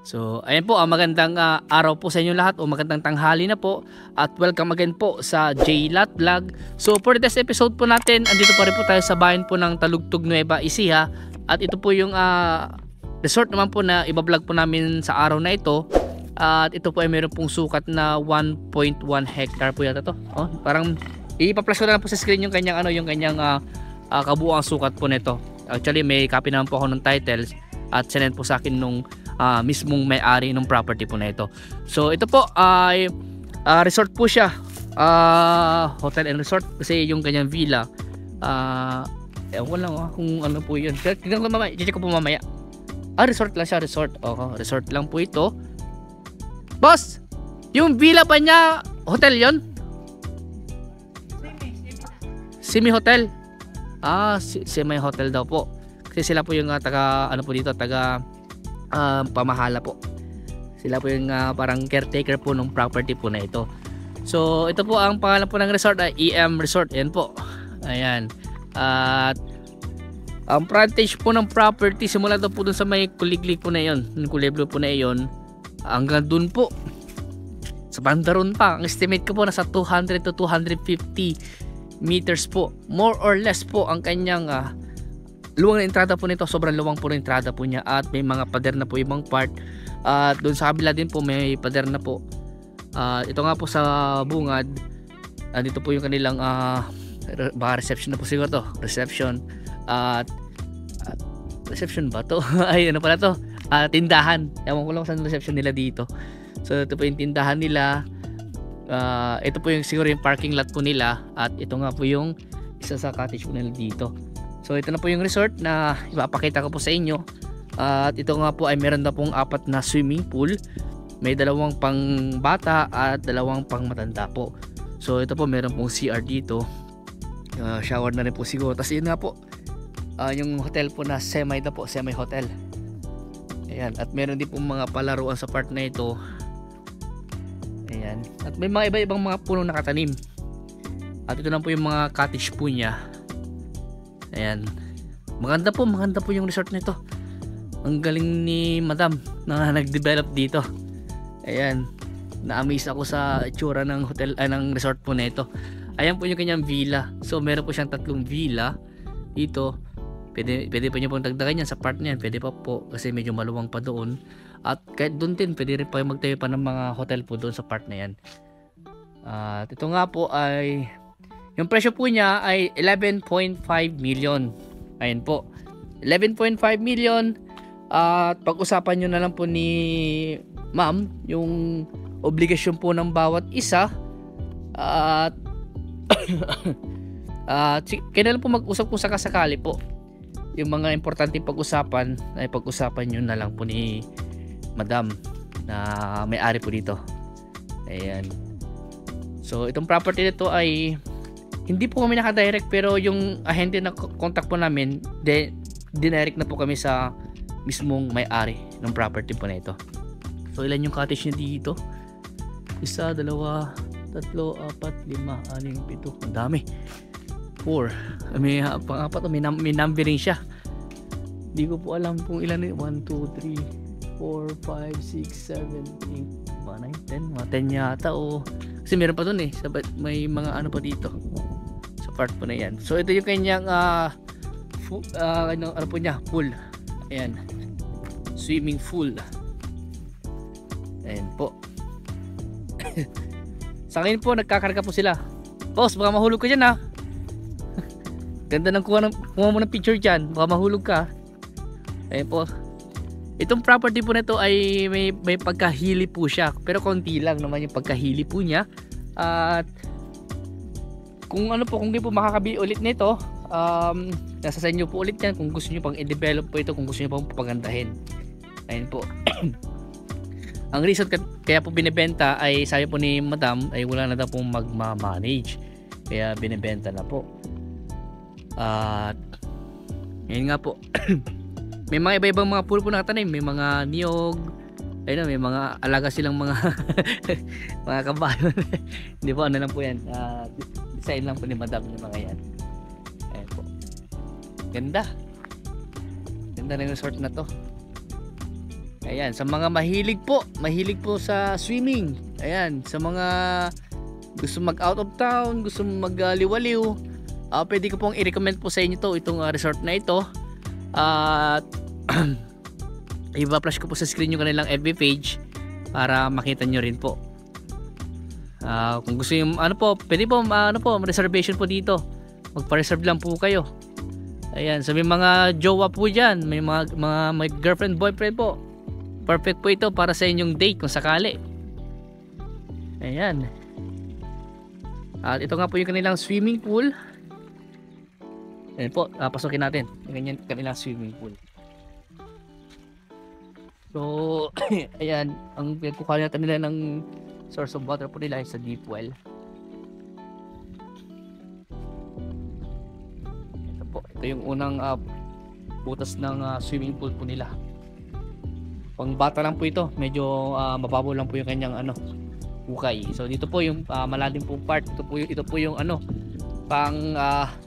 So, ayan po, magandang araw po sa inyo lahat o magandang tanghali na po at welcome again po sa JLAT Vlog. So, for this episode po natin, andito pa rin po tayo sa bayan po ng Talugtog, Nueva Ecija at ito po yung resort naman po na ibablog po namin sa araw na ito. At ito po ay meron pong sukat na 1.1 hectare po yata to. Oh, parang ipa-flash ko na lang po sa screen yung kanyang kabuuang sukat po nito. Actually, may copy naman po ako ng titles at sinend po sa akin nung mismong may-ari ng property po na ito. So ito po ay resort po siya, hotel and resort kasi yung kanyang villa ewan ko lang kung ano po yun. Tignan ko mamaya, check ko po mamaya. Resort lang siya, resort. Resort lang po ito. Boss, yung villa pa niya hotel yon? Semi hotel. Semi hotel daw po. Kasi sila po yung taga pamahala po. Sila po yung parang caretaker po ng property po na ito. So ito po ang pangalan po ng resort ay EM Resort. Ayan po. Ayan. At ang frontage po ng property simula daw po dun sa may kuliglig po na yon, yung kulebro po na yon, hanggang dun po sa bandaron pa. Ang estimate ko po nasa 200 to 250 meters po. More or less po ang kanyang luwang na entrada po nito, sobrang luwang po na entrada po niya at may mga pader na po ibang part at doon sa kabila din po may pader na po. Ito nga po sa bungad, dito po yung kanilang baka reception na po siguro to, reception at reception ba to? Ay ano pala to? Tindahan, ewan ko lang saan reception nila dito. So ito po yung tindahan nila, ito po yung siguro yung parking lot po nila at ito nga po yung isa sa cottage po nila dito. So ito na po yung resort na ipapakita ko po sa inyo. At ito nga po ay meron na pong 4 na swimming pool. May 2 pang bata at 2 pang matanda po. So ito po meron pong CR dito. Shower na rin po siguro. Tapos yun nga po, yung hotel po na semi hotel. Ayan. At meron din pong mga palaruan sa part na ito. Ayan. At may mga iba-ibang mga puno nakatanim. At ito na po yung mga cottage po niya. Ayan. Maganda po yung resort nito. Ang galing ni Madam na nag-develop dito. Ayan. Na-amaze ako sa itsura ng hotel ng resort po nito. Ayan po yung kanyang villa. So meron po siyang 3 villa dito. Pwede pa niyo pong dagdagan yan sa part niyan. Pwede pa po kasi medyo maluwang pa doon. At kahit doon din pwede rin pa magtayo pa ng mga hotel po doon sa part na yan. At ito nga po ay yung presyo po niya ay 11.5 million. Ayan po. 11.5 million. At pag-usapan nyo na lang po ni ma'am yung obligasyon po ng bawat isa. At kaya na lang po mag-usap kung sakasakali po. Yung mga importante pag-usapan ay pag-usapan nyo na lang po ni madam na may-ari po dito. Ayan. So itong property nito ay hindi po kami naka-direct pero yung ahente na contact po namin, dinirect na po kami sa mismong may-ari ng property po na ito. So ilan yung cottage niya dito? 1, 2, 3, 4, 5, 6, 7, 8. Ang dami. 4. May pang-apat, may numbering siya. Hindi ko po alam kung ilan yun. 1, 2, 3, 4, 5, 6, 7, 8, 9, 10. Mga 10 yata o. Kasi meron pa dun eh. May mga ano pa dito. Part po na yan. So ito yung kanyang ano po niya, pool. Ayan. Swimming pool. Ayan po. Sa akin po nagkakarga po sila. Boss, baka mahulog ka dyan ha. Ganda ng kuha mo ng picture dyan. Baka mahulog ka. Ayan po. Itong property po na ito ay may pagkahili po siya. Pero konti lang naman yung pagkahili po niya. At kung ano po, kung di po makakabili ulit nito, nasa sa inyo po ulit yan kung gusto nyo pang i-develop po ito, kung gusto nyo pang pagandahin. Ayun po. Ang reason kaya po binibenta ay sabi po ni madam ay wala na daw pong magma-manage, kaya binibenta na po. At yun nga po. May mga iba-ibang mga pool po nakatanim. May mga niyog, ayun, may mga alaga silang mga mga kabayo. Hindi po, ano lang po yan, design lang po ni madam yung mga yan. Ayan po. Ganda ng resort na to. Ayan, sa mga mahilig po sa swimming. Ayan, sa mga gusto mag out of town, gusto magliwaliw, pwede ko pong i-recommend po sa inyo itong resort na ito. At i-flash ko po sa screen yung kanilang FB page para makita nyo rin po. Kung gusto yung pwede po reservation po dito. Magpa-reserve lang po kayo. Ayan, sa may mga jowa po dyan, may may girlfriend, boyfriend po, perfect po ito para sa inyong date kung sakali. Ayan. At ito nga po yung kanilang swimming pool. Ayan po, pasokin natin yung kanilang swimming pool. So, ayan, ang pinagkukuha natin nila ng source of water po nila ay sa deep well. Ito po, ito yung unang butas ng swimming pool po nila. Pang bata lang po ito, medyo mababaw lang po yung kanyang hukay. So dito po yung malalim pong part. Ito po yung pang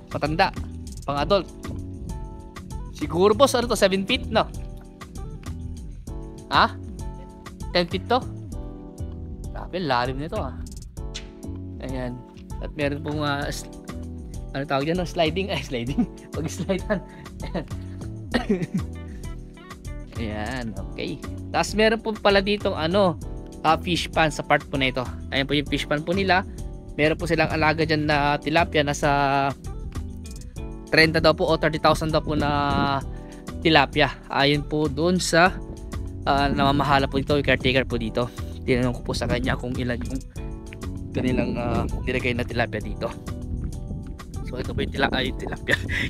patanda, pang adult. Siguro po 7 feet, no? 10 feet to? Grabe, lalim nito Ayan. At meron pong tawag dyan, no? Sliding. Pag-slidean. Ayan, okay. Tapos meron po pala ditong fish pan sa part po na ito. Ayan po yung fish pan po nila. Meron po silang alaga dyan na tilapia. Nasa 30 daw po o 30,000 daw po na tilapia. Ayon po doon sa namamahala po dito, yung caretaker po dito. Tinanong ko po sa kanya kung ilan yung kanilang nilagay na tilapia dito. So ito po yung tilapia.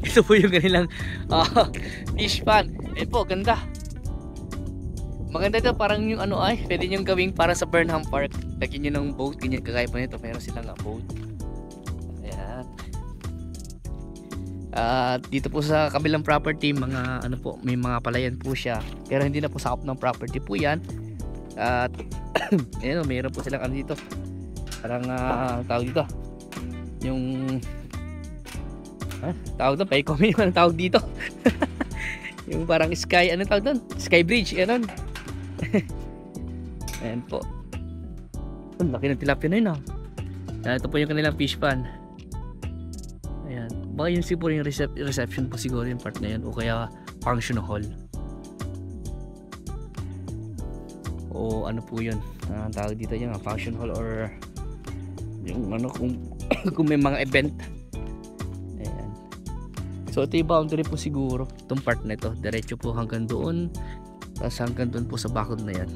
Ito po yung kanilang fish pan. Ayan po, ganda. Maganda ito, parang yung pwede nyo gawing para sa Burnham Park. Lagyan nyo ng boat, ganyan kagaya po nito. Meron silang boat. Ayan. Dito po sa kabilang property, mga may mga palayan po siya. Pero hindi na po sakop ng property po yan. At ayan, mayroon po silang dito. Parang tawag dito. Yung tawag doon, pa-comment yung tawag dito. Yung parang sky, tawag doon? Sky bridge, ganun. Ayan po. Ang laki ng tilapia na yun ito po yung kanilang fish pan. Ayan. Baka yun siguro yung reception po siguro yung part na yun. O kaya function hall. O po yun. Tawag dito yung function hall or yung kung may mga event. Ayan. So ito yung boundary po siguro. Itong part na ito. Diretso po hanggang doon. Tapos hanggang doon po sa bakod na yan.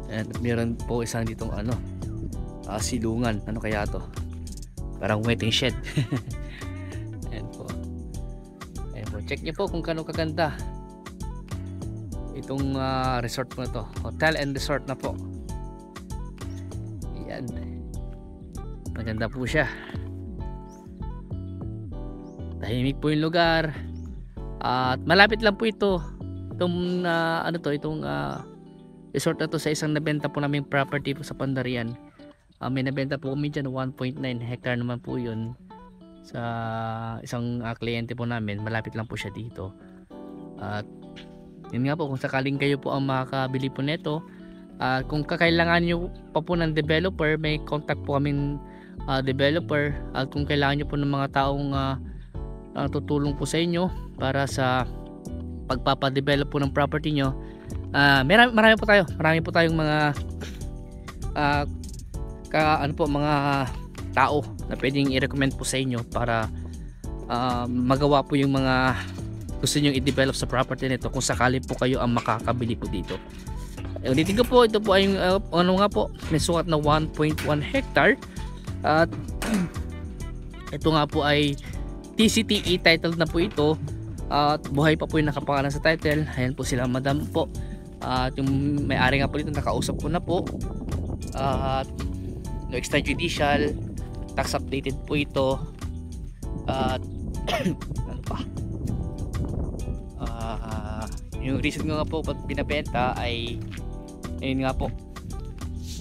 At meron po isang ditong silungan. Ano kaya to? Parang waiting shed. Ayan po. Ayan po. Check nyo po kung kano kaganda itong resort po na to. Hotel and resort na po. Ayan. Maganda po siya. Tahimik po yung lugar. At malapit lang po ito. Itong resort na to sa isang nabenta po naming property po sa Pandarian. May nabenta po kami dyan, 1.9 hectare naman po yun sa isang kliyente po namin. Malapit lang po siya dito. At yun nga po, kung sakaling kayo po ang makakabili po neto, kung kakailangan nyo pa po ng developer, may contact po kaming developer. At kung kailangan nyo po ng mga taong tutulong po sa inyo para sa pagpapadevelop po ng property nyo, marami po tayong mga mga tao na pwedeng i-recommend po sa inyo para magawa po yung mga gusto nyo i-develop sa property nito kung sakali po kayo ang makakabili po dito. Ulitin ko po, ito po ay may sukat na 1.1 hectare at ito nga po ay TCTE titled na po ito. At buhay pa po yung nakapangalan sa title. Ayan po sila madam po. At yung may-ari nga po dito nakausap ko na po. At no extrajudicial, tax updated po ito. At ano pa? Yung reason nga po pag binabenta ay ayun nga po.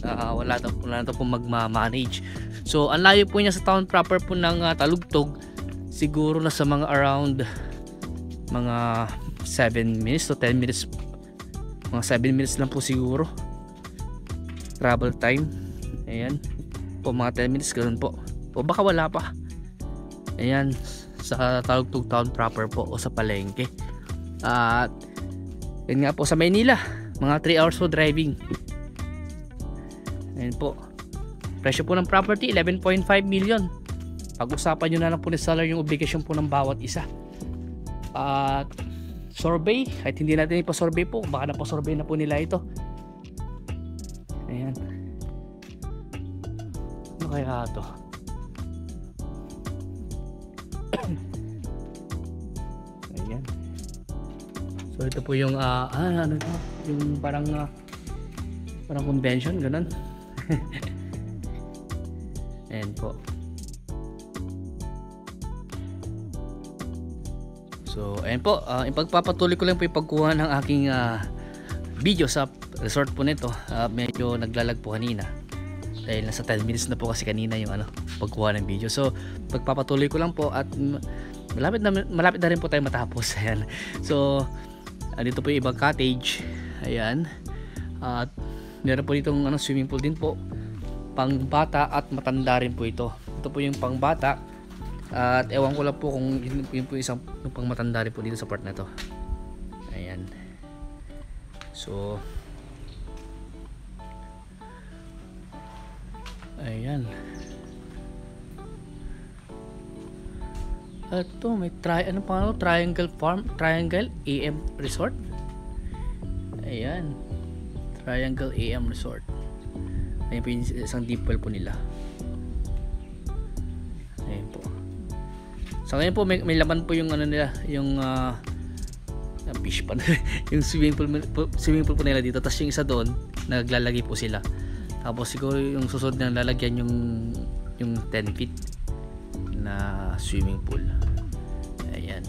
Wala na po magma-manage. So ang layo po niya sa town proper po ng Talugtog. Siguro na sa mga around mga 7 minutes to 10 minutes mga 7 minutes lang po siguro travel time. Ayan po, mga 10 minutes ganun po, o baka wala pa. Ayan, sa Talugtog Town proper po o sa palengke. At yun nga po sa Maynila, mga 3 hours po driving. Ayan po, presyo po ng property 11.5 million. Pag-usapan nyo na lang po ni seller yung obligation po ng bawat isa. At survey, kahit hindi natin ipa-survey po, baka napasurvey na po nila ito. Ayan, ano kaya ito? Ayan, so ito po yung ano ito? Yung parang convention ganun. Ayan po. So ayan po, ipagpapatuloy ko lang po yung pagkuha ng aking video sa resort po nito. Medyo naglalag po kanina dahil nasa 10 minutes na po kasi kanina yung pagkuha ng video. So pagpapatuloy ko lang po at malapit na rin po tayo matapos. Ayan. So dito po yung ibang cottage. Ayan. At meron po ditong swimming pool din po, pang bata at matanda rin po ito. Ito po yung pang bata. At ewan ko lang po kung yun po isang yung pang matanda rin po dito sa part na to. Ayan. So ayan. Ito may Triangle Farm, Triangle AM Resort. Ayan, Triangle AM Resort. Ayan po yung isang deep well po nila. Ayan po. Sa ngayon po may laman po yung nila, yung fish pan. Yung swimming pool po nila dito. Tapos yung isa doon naglalagay po sila. Tapos siguro yung susunod na lalagyan yung 10 feet na swimming pool. Ayan.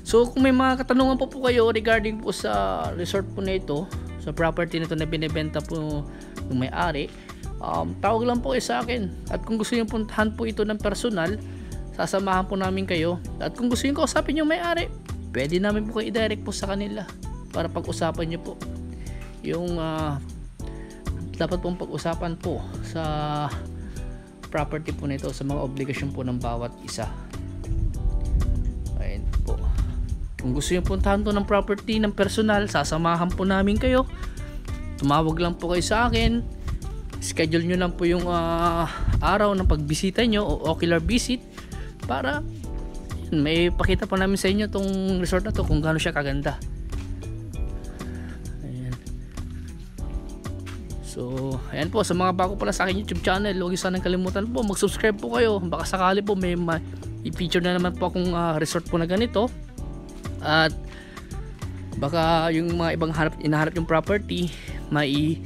So kung may mga katanungan po kayo regarding po sa resort po na ito, sa property na ito na binebenta po ng may-ari, tawag lang po sa akin. At kung gusto niyo puntahan po ito ng personal, sasamahan po namin kayo. At kung gusto niyo kausapin yung may-ari, pwede namin po kayo i-direct po sa kanila para pag-usapan niyo po yung dapat pong pag-usapan po sa property po nito, sa mga obligasyon po ng bawat isa. Ayun po. Kung gusto niyo puntahan to ng property ng personal, sasamahan po namin kayo. Tumawag lang po kayo sa akin. Schedule nyo lang po yung araw ng pagbisita nyo o ocular visit para may pakita po namin sa inyo tong resort na to kung gaano siya kaganda. Ayan. So ayan po, sa mga bago pala sa akin YouTube channel, huwag niyo sanang kalimutan po mag-subscribe po kayo. Baka sakali po may i-feature na naman po akong resort po na ganito. At baka yung mga ibang inahanap yung property, may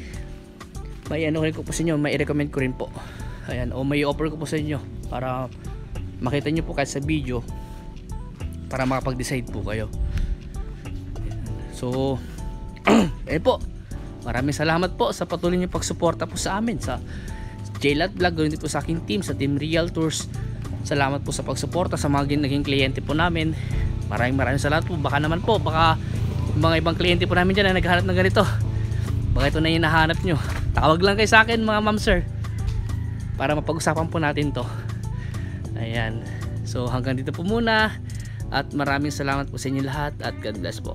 ano rin ko po sa inyo, may i-recommend ko rin po. Ayan, o may i-offer ko po sa inyo para makita nyo po kahit sa video, para makapag-decide po kayo. Ayan. So ayan po, maraming salamat po sa patuloy nyo pagsuporta po sa amin sa JLAT Vlog, ganoon din po sa aking team, sa Team Realtors. Salamat po sa pagsuporta sa mga naging kliyente po namin. Maraming salamat po. Baka naman po, baka mga ibang kliyente po namin dyan na naghahanap ng ganito, baka ito na yung nahanap nyo, tawag lang kayo sa akin mga ma'am sir para mapag-usapan po natin to. Ayan. So hanggang dito po muna at maraming salamat po sa inyo lahat at God bless po.